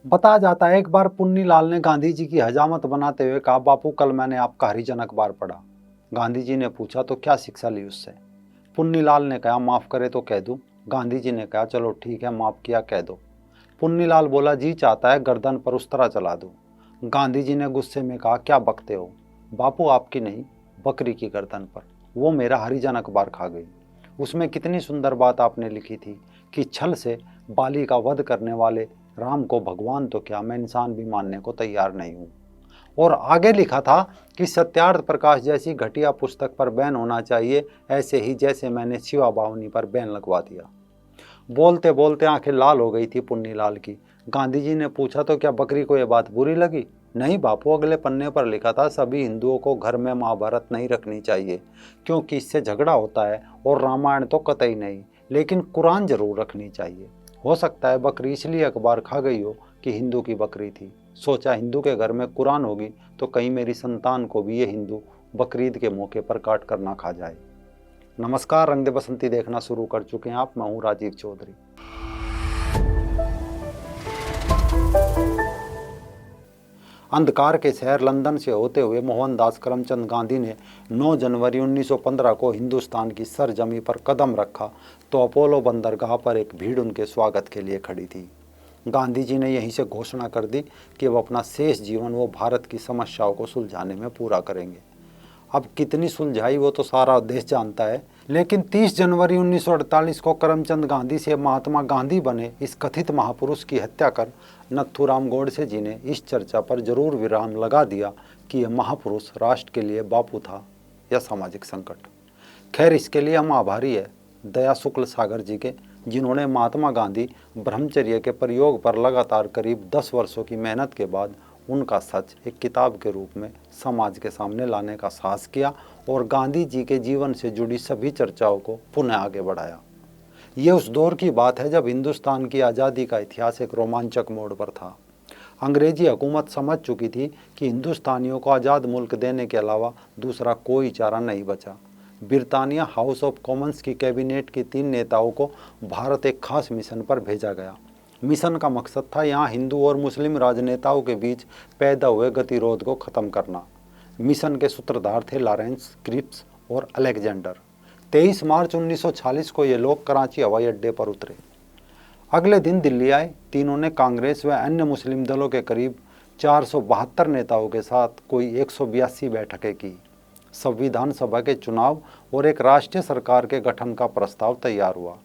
बताया जाता है एक बार पुन्नीलाल ने गांधी जी की हजामत बनाते हुए कहा, बापू कल मैंने आपका हरिजन अखबार पढ़ा। गांधी जी ने पूछा, तो क्या शिक्षा ली उससे? पुन्नीलाल ने कहा, माफ करे तो कह दूं। गांधी जी ने कहा, चलो ठीक है, माफ किया, कह दो। पुन्नीलाल बोला, जी चाहता है गर्दन पर उस तरह चला दूं। गांधी जी ने गुस्से में कहा, क्या बकते हो? बापू आपकी नहीं, बकरी की गर्दन पर। वो मेरा हरिजन अखबार खा गई। उसमें कितनी सुंदर बात आपने लिखी थी कि छल से बाली का वध करने वाले राम को भगवान तो क्या, मैं इंसान भी मानने को तैयार नहीं हूं। और आगे लिखा था कि सत्यार्थ प्रकाश जैसी घटिया पुस्तक पर बैन होना चाहिए, ऐसे ही जैसे मैंने शिवा बावनी पर बैन लगवा दिया। बोलते बोलते आंखें लाल हो गई थी पुन्नीलाल की। गांधी जी ने पूछा, तो क्या बकरी को यह बात बुरी लगी? नहीं बापू, अगले पन्ने पर लिखा था, सभी हिंदुओं को घर में महाभारत नहीं रखनी चाहिए क्योंकि इससे झगड़ा होता है, और रामायण तो कतई नहीं, लेकिन कुरान जरूर रखनी चाहिए। हो सकता है बकरी इसलिए अखबार खा गई हो कि हिंदू की बकरी थी। सोचा हिंदू के घर में कुरान होगी तो कहीं मेरी संतान को भी ये हिंदू बकरीद के मौके पर काट कर ना खा जाए। नमस्कार, रंग दे बसंती देखना शुरू कर चुके हैं आप। मैं हूं राजीव चौधरी। अंधकार के शहर लंदन से होते हुए मोहनदास करमचंद गांधी ने 9 जनवरी 1915 को हिंदुस्तान की सरजमी पर कदम रखा तो अपोलो बंदरगाह पर एक भीड़ उनके स्वागत के लिए खड़ी थी। गांधी जी ने यहीं से घोषणा कर दी कि वो अपना शेष जीवन वो भारत की समस्याओं को सुलझाने में पूरा करेंगे। अब कितनी सुलझाई वो तो सारा देश जानता है, लेकिन 30 जनवरी 1948 को करमचंद गांधी से महात्मा गांधी बने इस कथित महापुरुष की हत्या कर नथुराम गोडसे जी ने इस चर्चा पर जरूर विराम लगा दिया कि यह महापुरुष राष्ट्र के लिए बापू था या सामाजिक संकट। खैर, इसके लिए हम आभारी है दया शुक्ल सागर जी के, जिन्होंने महात्मा गांधी ब्रह्मचर्य के प्रयोग पर लगातार करीब 10 वर्षों की मेहनत के बाद उनका सच एक किताब के रूप में समाज के सामने लाने का साहस किया और गांधी जी के जीवन से जुड़ी सभी चर्चाओं को पुनः आगे बढ़ाया। ये उस दौर की बात है जब हिंदुस्तान की आज़ादी का इतिहास एक रोमांचक मोड़ पर था। अंग्रेजी हुकूमत समझ चुकी थी कि हिंदुस्तानियों को आज़ाद मुल्क देने के अलावा दूसरा कोई चारा नहीं बचा। ब्रितानिया हाउस ऑफ कॉमन्स की कैबिनेट के 3 नेताओं को भारत एक खास मिशन पर भेजा गया। मिशन का मकसद था यहाँ हिंदू और मुस्लिम राजनेताओं के बीच पैदा हुए गतिरोध को ख़त्म करना। मिशन के सूत्रधार थे लॉरेंस, क्रिप्स और अलेक्जेंडर। 23 मार्च 1946 को ये लोग कराची हवाई अड्डे पर उतरे। अगले दिन दिल्ली आए। तीनों ने कांग्रेस व अन्य मुस्लिम दलों के करीब 472 नेताओं के साथ कोई 182 बैठकें की। संविधान सभा के चुनाव और एक राष्ट्रीय सरकार के गठन का प्रस्ताव तैयार हुआ,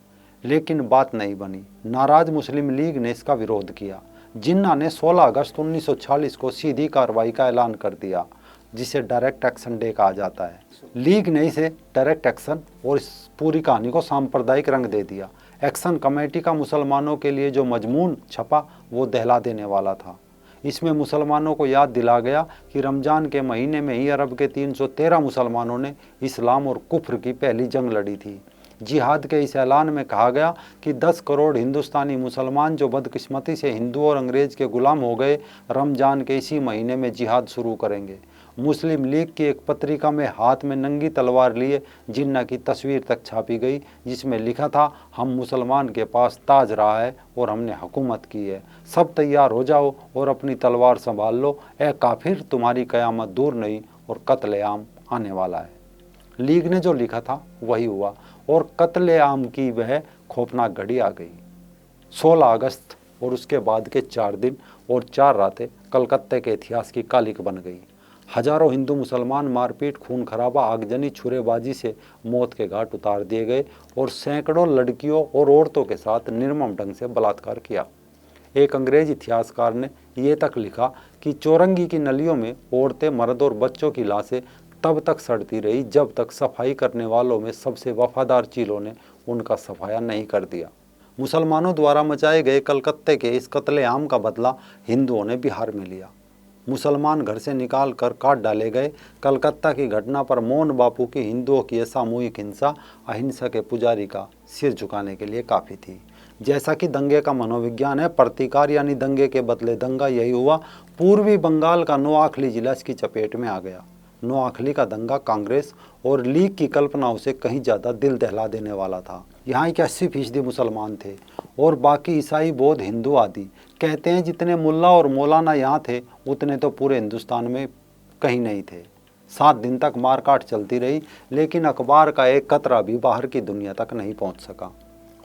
लेकिन बात नहीं बनी। नाराज मुस्लिम लीग ने इसका विरोध किया। जिन्ना ने 16 अगस्त 1946 को सीधी कार्रवाई का ऐलान कर दिया, जिसे डायरेक्ट एक्शन डे कहा जाता है। लीग ने इसे डायरेक्ट एक्शन और इस पूरी कहानी को सांप्रदायिक रंग दे दिया। एक्शन कमेटी का मुसलमानों के लिए जो मजमून छपा वो दहला देने वाला था। इसमें मुसलमानों को याद दिला गया कि रमज़ान के महीने में ही अरब के 313 मुसलमानों ने इस्लाम और कुफ्र की पहली जंग लड़ी थी। जिहाद के इस ऐलान में कहा गया कि 10 करोड़ हिंदुस्तानी मुसलमान जो बदकिस्मती से हिंदू और अंग्रेज के गुलाम हो गए, रमज़ान के इसी महीने में जिहाद शुरू करेंगे। मुस्लिम लीग की एक पत्रिका में हाथ में नंगी तलवार लिए जिन्ना की तस्वीर तक छापी गई, जिसमें लिखा था, हम मुसलमान के पास ताज रहा है और हमने हुकूमत की है, सब तैयार हो जाओ और अपनी तलवार संभाल लो, ए काफिर तुम्हारी क़यामत दूर नहीं और कत्लेआम आने वाला है। लीग ने जो लिखा था वही हुआ और कत्लेआम की वह खौफनाक घड़ी आ गई। 16 अगस्त और उसके बाद के 4 दिन और 4 रातें कलकत्ते के इतिहास की कालिक बन गई। हजारों हिंदू मुसलमान मारपीट, खून खराबा, आगजनी, छुरेबाजी से मौत के घाट उतार दिए गए और सैकड़ों लड़कियों और औरतों के साथ निर्मम ढंग से बलात्कार किया। एक अंग्रेज इतिहासकार ने ये तक लिखा कि चौरंगी की नलियों में औरतें, मर्द और बच्चों की लाशें तब तक सड़ती रही जब तक सफाई करने वालों में सबसे वफादार चीलों ने उनका सफाया नहीं कर दिया। मुसलमानों द्वारा मचाए गए कलकत्ते के इस कत्लेआम का बदला हिंदुओं ने बिहार में लिया। मुसलमान घर से निकाल कर काट डाले गए। कलकत्ता की घटना पर मोहन बापू की हिंदुओं की सामूहिक हिंसा अहिंसा के पुजारी का सिर झुकाने के लिए काफ़ी थी। जैसा कि दंगे का मनोविज्ञान है, प्रतिकार यानी दंगे के बदले दंगा, यही हुआ। पूर्वी बंगाल का नोआखली जिला इसकी चपेट में आ गया। नोआखली का दंगा कांग्रेस और लीग की कल्पनाओं से कहीं ज़्यादा दिल दहला देने वाला था। यहाँ के 80% मुसलमान थे और बाकी ईसाई, बौद्ध, हिंदू आदि। कहते हैं जितने मुल्ला और मौलाना यहाँ थे उतने तो पूरे हिंदुस्तान में कहीं नहीं थे। 7 दिन तक मारकाट चलती रही, लेकिन अखबार का एक कतरा भी बाहर की दुनिया तक नहीं पहुँच सका।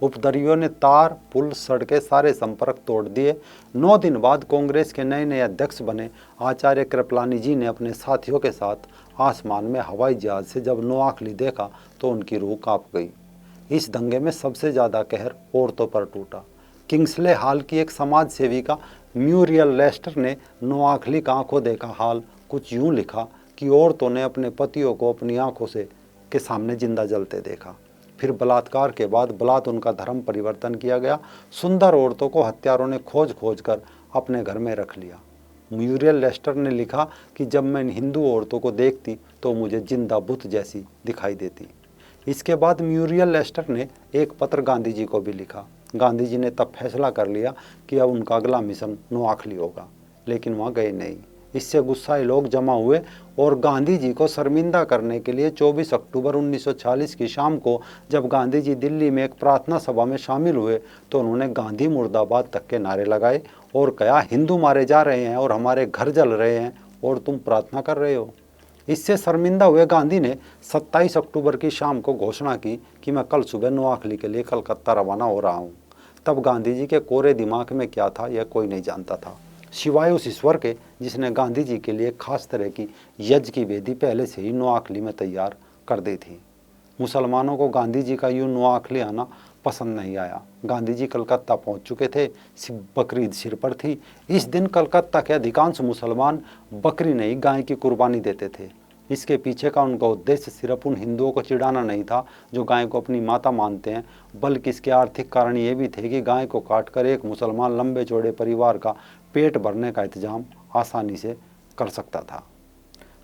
उपद्रवियों ने तार, पुल, सड़कें, सारे संपर्क तोड़ दिए। 9 दिन बाद कांग्रेस के नए नए अध्यक्ष बने आचार्य कृपलानी जी ने अपने साथियों के साथ आसमान में हवाई जहाज से जब नोआखली देखा तो उनकी रूह कांप गई। इस दंगे में सबसे ज़्यादा कहर औरतों पर टूटा। किंग्सले हाल की एक समाज सेविका म्यूरियल लेस्टर ने नोआखली का आंखों देखा हाल कुछ यूँ लिखा कि औरतों ने अपने पतियों को अपनी आंखों से के सामने जिंदा जलते देखा। फिर बलात्कार के बाद बलात् उनका धर्म परिवर्तन किया गया। सुंदर औरतों को हत्यारों ने खोज खोज कर अपने घर में रख लिया। म्यूरियल लेस्टर ने लिखा कि जब मैं हिंदू औरतों को देखती तो मुझे जिंदा बुत जैसी दिखाई देती। इसके बाद म्यूरियल लेस्टर ने एक पत्र गांधी जी को भी लिखा। गांधी जी ने तब फैसला कर लिया कि अब उनका अगला मिशन नोआखली होगा, लेकिन वहाँ गए नहीं। इससे गुस्साए लोग जमा हुए और गांधी जी को शर्मिंदा करने के लिए 24 अक्टूबर 1940 की शाम को जब गांधी जी दिल्ली में एक प्रार्थना सभा में शामिल हुए तो उन्होंने गांधी मुर्दाबाद तक के नारे लगाए और कहा, हिंदू मारे जा रहे हैं और हमारे घर जल रहे हैं और तुम प्रार्थना कर रहे हो। इससे शर्मिंदा हुए गांधी ने 27 अक्टूबर की शाम को घोषणा की कि मैं कल सुबह नोआखली के लिए कलकत्ता रवाना हो रहा हूँ। तब गांधी जी के कोरे दिमाग में क्या था यह कोई नहीं जानता था, सिवाय उस ईश्वर के जिसने गांधी जी के लिए खास तरह की यज्ञ की वेदी पहले से ही नोआखली में तैयार कर दी थी। मुसलमानों को गांधी जी का यूँ नोआखली आना पसंद नहीं आया। गांधी जी कलकत्ता पहुंच चुके थे, बकरीद सिर पर थी। इस दिन कलकत्ता के अधिकांश मुसलमान बकरी नहीं गाय की कुर्बानी देते थे। इसके पीछे का उनका उद्देश्य सिर्फ उन हिंदुओं को चिढ़ाना नहीं था जो गाय को अपनी माता मानते हैं, बल्कि इसके आर्थिक कारण ये भी थे कि गाय को काटकर एक मुसलमान लंबे चौड़े परिवार का पेट भरने का इंतजाम आसानी से कर सकता था।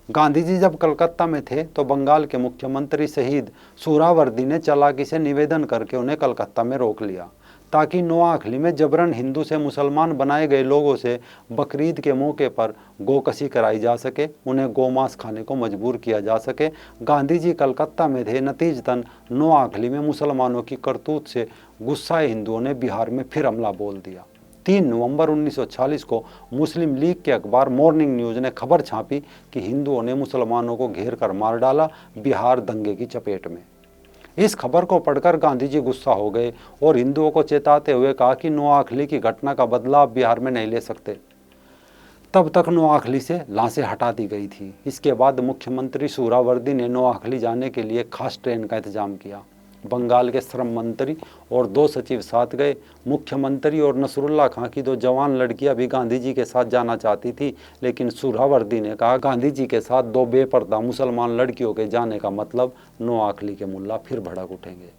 गांधी जी जब कलकत्ता में थे तो बंगाल के मुख्यमंत्री शहीद सुहरावर्दी ने चालाकी से निवेदन करके उन्हें कलकत्ता में रोक लिया ताकि नोआखली में जबरन हिंदू से मुसलमान बनाए गए लोगों से बकरीद के मौके पर गोकशी कराई जा सके, उन्हें गोमांस खाने को मजबूर किया जा सके। गांधी जी कलकत्ता में थे। नतीजतन नोआखली में मुसलमानों की करतूत से गुस्साए हिंदुओं ने बिहार में फिर हमला बोल दिया। 3 नवंबर 1940 को मुस्लिम लीग के अखबार मॉर्निंग न्यूज़ ने खबर छापी कि हिंदुओं ने मुसलमानों को घेर कर मार डाला, बिहार दंगे की चपेट में। इस खबर को पढ़कर गांधी जी गुस्सा हो गए और हिंदुओं को चेताते हुए कहा कि नोआखली की घटना का बदला आप बिहार में नहीं ले सकते। तब तक नोआखली से लाशें हटा दी गई थी। इसके बाद मुख्यमंत्री सुहरावर्दी ने नोआखली जाने के लिए खास ट्रेन का इंतजाम किया। बंगाल के श्रम मंत्री और 2 सचिव साथ गए। मुख्यमंत्री और नसरुल्ला खां की 2 जवान लड़कियां भी गांधी जी के साथ जाना चाहती थी, लेकिन सुहरावर्दी ने कहा गांधी जी के साथ 2 बेपर्दा मुसलमान लड़कियों के जाने का मतलब नोआखली के मुल्ला फिर भड़क उठेंगे।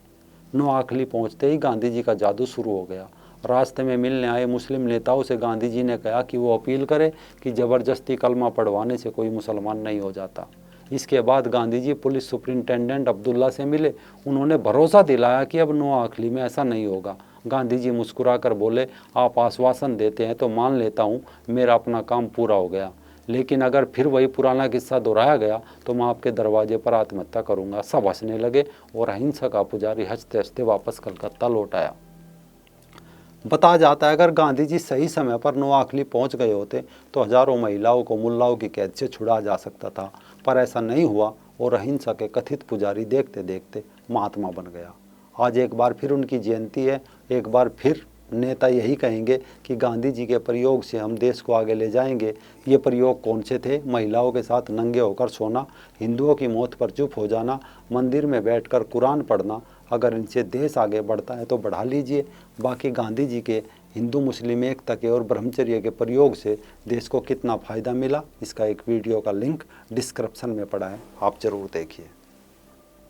नोआखली पहुंचते ही गांधी जी का जादू शुरू हो गया। रास्ते में मिलने आए मुस्लिम नेताओं से गांधी जी ने कहा कि वो अपील करे कि ज़बरदस्ती कलमा पढ़वाने से कोई मुसलमान नहीं हो जाता। इसके बाद गांधी जी पुलिस सुपरिंटेंडेंट अब्दुल्ला से मिले। उन्होंने भरोसा दिलाया कि अब नोआखली में ऐसा नहीं होगा। गांधी जी मुस्कुराकर बोले, आप आश्वासन देते हैं तो मान लेता हूँ, मेरा अपना काम पूरा हो गया, लेकिन अगर फिर वही पुराना किस्सा दोहराया गया तो मैं आपके दरवाजे पर आत्महत्या करूँगा। सब हंसने लगे और अहिंसा का पुजारी हंसते हंसते वापस कलकत्ता लौट आया। बताया जाता है अगर गांधी जी सही समय पर नोआखली पहुंच गए होते तो हजारों महिलाओं को मुल्लाओं की कैद से छुड़ा जा सकता था, पर ऐसा नहीं हुआ और अहिंसा के कथित पुजारी देखते देखते महात्मा बन गया। आज एक बार फिर उनकी जयंती है। एक बार फिर नेता यही कहेंगे कि गांधी जी के प्रयोग से हम देश को आगे ले जाएंगे। ये प्रयोग कौन से थे? महिलाओं के साथ नंगे होकर सोना, हिंदुओं की मौत पर चुप हो जाना, मंदिर में बैठकर कुरान पढ़ना। अगर इनसे देश आगे बढ़ता है तो बढ़ा लीजिए। बाकी गांधी जी के हिंदू मुस्लिम एकता के और ब्रह्मचर्य के प्रयोग से देश को कितना फ़ायदा मिला, इसका एक वीडियो का लिंक डिस्क्रिप्शन में पड़ा है, आप ज़रूर देखिए।